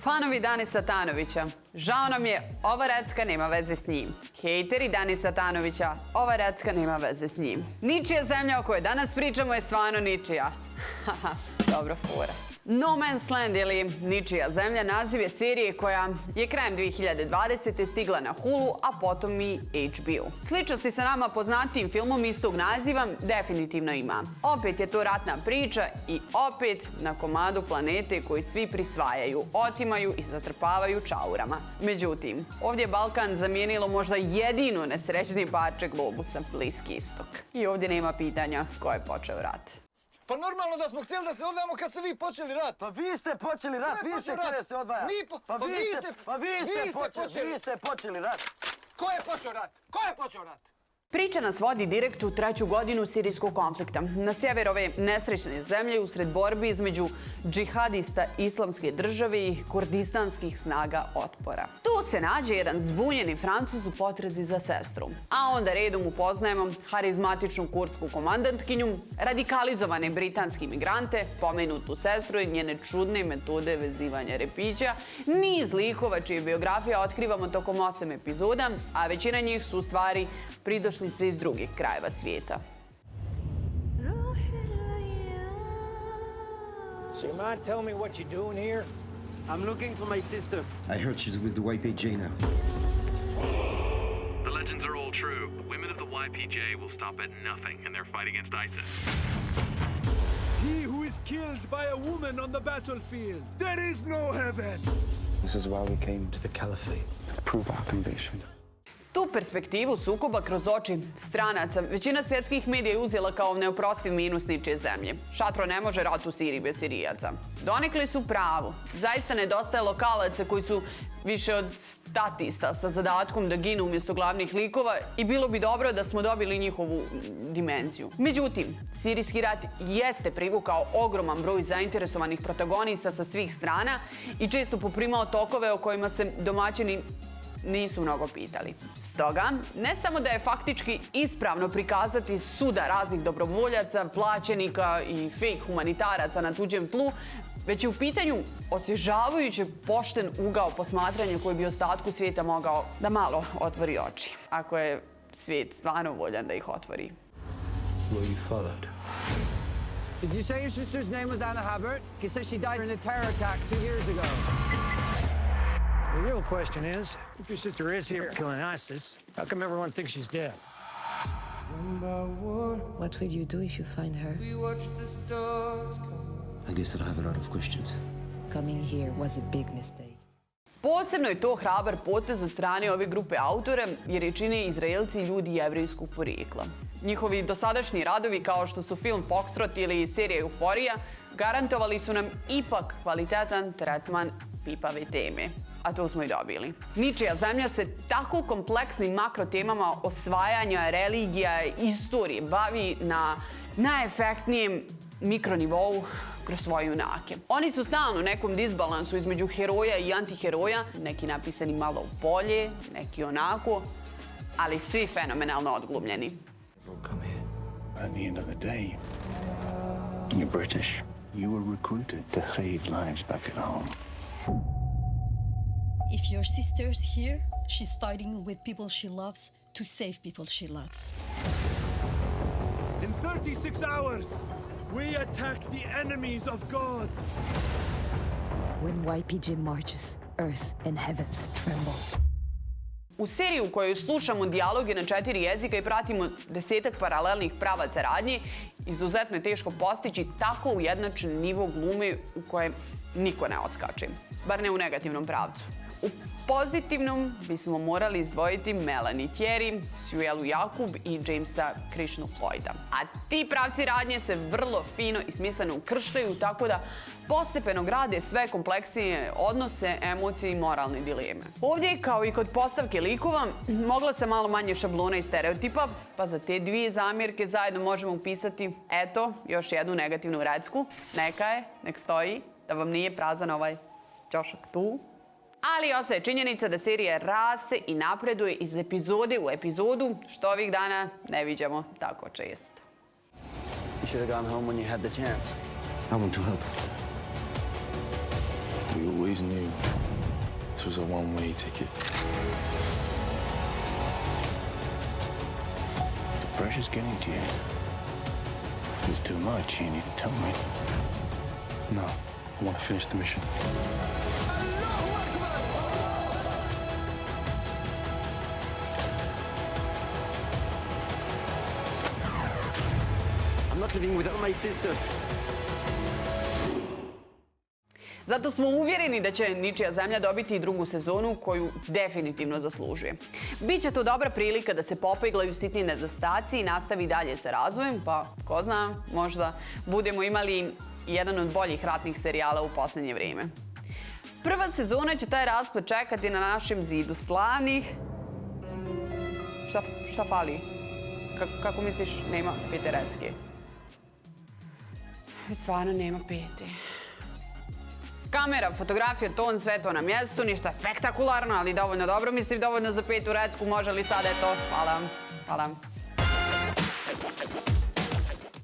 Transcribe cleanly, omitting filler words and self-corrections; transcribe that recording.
Fanovi Danisa Tanovića, žao nam je, ova recka nema veze s njim. Hejteri Danisa Tanovića, ova recka nema veze s njim. Ničija zemlja o kojoj danas pričamo je stvarno ničija. Haha, dobra fora. No Man's Land ili Ničija zemlja naziv je serije koja je krajem 2020. stigla na Hulu, a potom i HBO. Sličnosti sa nama poznatijim filmom istog naziva definitivno ima. Opet je to ratna priča i opet na komadu planete koji svi prisvajaju, otimaju i zatrpavaju čaurama. Međutim, ovdje je Balkan zamijenilo možda jedino nesrećnije parče globusa, Bliski istok. I ovdje nema pitanja ko je počeo rat. Pa normalno da smo htjeli da se odvajamo kad ste vi počeli rat. Pa vi ste počeli rat, vi ste htjeli da se odvaja. Vi ste počeli rat. Ko je počeo rat? Ko je počeo rat? Priča nas vodi direkt u 3. godinu sirijskog konflikta. Na sjever ove nesrećne zemlje usred borbi između džihadista Islamske države i kurdistanskih snaga otpora. Tu se nađe jedan zbunjeni Francuz u potrazi za sestrom. A onda redom upoznajemo harizmatičnu kurdsku komandantkinju, radikalizovane britanske imigrante, pomenutu sestru i njene čudne metode vezivanja repića, niz likova čije biografije otkrivamo tokom 8 epizoda, a većina njih su u stvari pridošlice iz drugih krajeva svijeta. So you mind telling me what you're doing here? I'm looking for my sister. I heard she's with the YPG now. The legends are all true. Women of the YPJ will stop at nothing in their fight against ISIS. He who is killed by a woman on the battlefield, there is no heaven. This is why we came to the Caliphate, to prove our conviction. Tu perspektivu sukoba kroz oči stranaca većina svjetskih medija je uzela kao neoprostiv minus ničije zemlje. Šatro ne može rat u Siriji bez Sirijaca. Donekle su pravu. Zaista nedostaje lokalaca koji su više od statista sa zadatkom da ginu umjesto glavnih likova i bilo bi dobro da smo dobili njihovu dimenziju. Međutim, sirijski rat jeste privukao ogroman broj zainteresovanih protagonista sa svih strana i često poprimao tokove o kojima se domaćini nisu mnogo pitali. Stoga, ne samo da je faktički ispravno prikazati suda raznih dobrovoljaca, plaćenika i fake humanitaraca na tuđem tlu, već je u pitanju osvježavajuće pošten ugao posmatranja koji bi ostatku svijeta mogao da malo otvori oči. Ako je svijet stvarno voljan da ih otvori. Were you followed? Did you say your sister's name was Anna Habert? You said she died in a terror attack 2 years ago. The real question is, if your sister is here killing ISIS, how come everyone thinks she's dead? What will you do if you find her? I guess I'll have a lot of questions. Coming here was a big mistake. Posebno je to hrabar potez od strane ove grupe autora jer je čine Izraelci ljudi jevrejskog porijekla. Njihovi dosadašnji radovi kao što su film Foxtrot ili serija Euforija garantovali su nam ipak kvalitetan tretman pipave teme. A to smo i dobili. Ničija zemlja se tako kompleksnim makrotemama osvajanja, religija, istorije bavi na najefektnijem mikronivou kroz svoje junake. Oni su stalno u nekom disbalansu između heroja i antiheroja, neki napisani malo bolje, neki onako, ali svi fenomenalno odglumljeni. Come here. At the end of the day, you're British. You were recruited to save lives back at home. If your sister's here, she's fighting with people she loves to save people she loves. In 36 hours, we attack the enemies of God. When YPG marches, earth and heavens tremble. U seriji u kojoj slušamo dijaloge na 4 jezika i pratimo 10-ak paralelnih pravaca radnje, izuzetno je teško postići tako ujednačen nivo glume u kojem niko ne odskače. Bar ne u negativnom pravcu. U pozitivnom bismo morali izdvojiti Melanie Thierry, Suelu Jakub i Jamesa Krishnu Floyda. A ti pravci radnje se vrlo fino i smisleno ukrštaju tako da postepeno grade sve kompleksije odnose, emocije i moralne dileme. Ovdje, kao i kod postavke likova, mogla se malo manje šablona i stereotipa, pa za te dvije zamjerke zajedno možemo upisati, eto, još jednu negativnu recku. Neka je, nek stoji, da vam nije prazan ovaj ćošak tu. Ali ostaje činjenica da serija raste i napreduje iz epizode u epizodu, što ovih dana ne viđamo tako često. You should have gone home when you had the chance. I want to help. We always always knew this was a one-way ticket. The pressure's getting to you. If it's too much, you need to tell me. No, I want to finish the mission. I'm not living without my sister. Zato smo uvjereni da će Ničija zemlja dobiti i drugu sezonu koju definitivno zaslužuje. Biće to dobra prilika da se popeglaju sitni nedostaci i nastavi dalje sa razvojem, pa ko zna, možda budemo imali jedan od boljih ratnih serijala u posljednje vrijeme. Prva sezona će taj rasplet čekati na našem zidu slavnih... Šta fali? Kako misliš, nema Pete Recki? Stvarno nema Pete. Kamera, fotografija, ton, sve to na mjestu, ništa spektakularno, ali dovoljno dobro. Mislim, dovoljno za Petu Recku, može li sad, eto, hvala vam.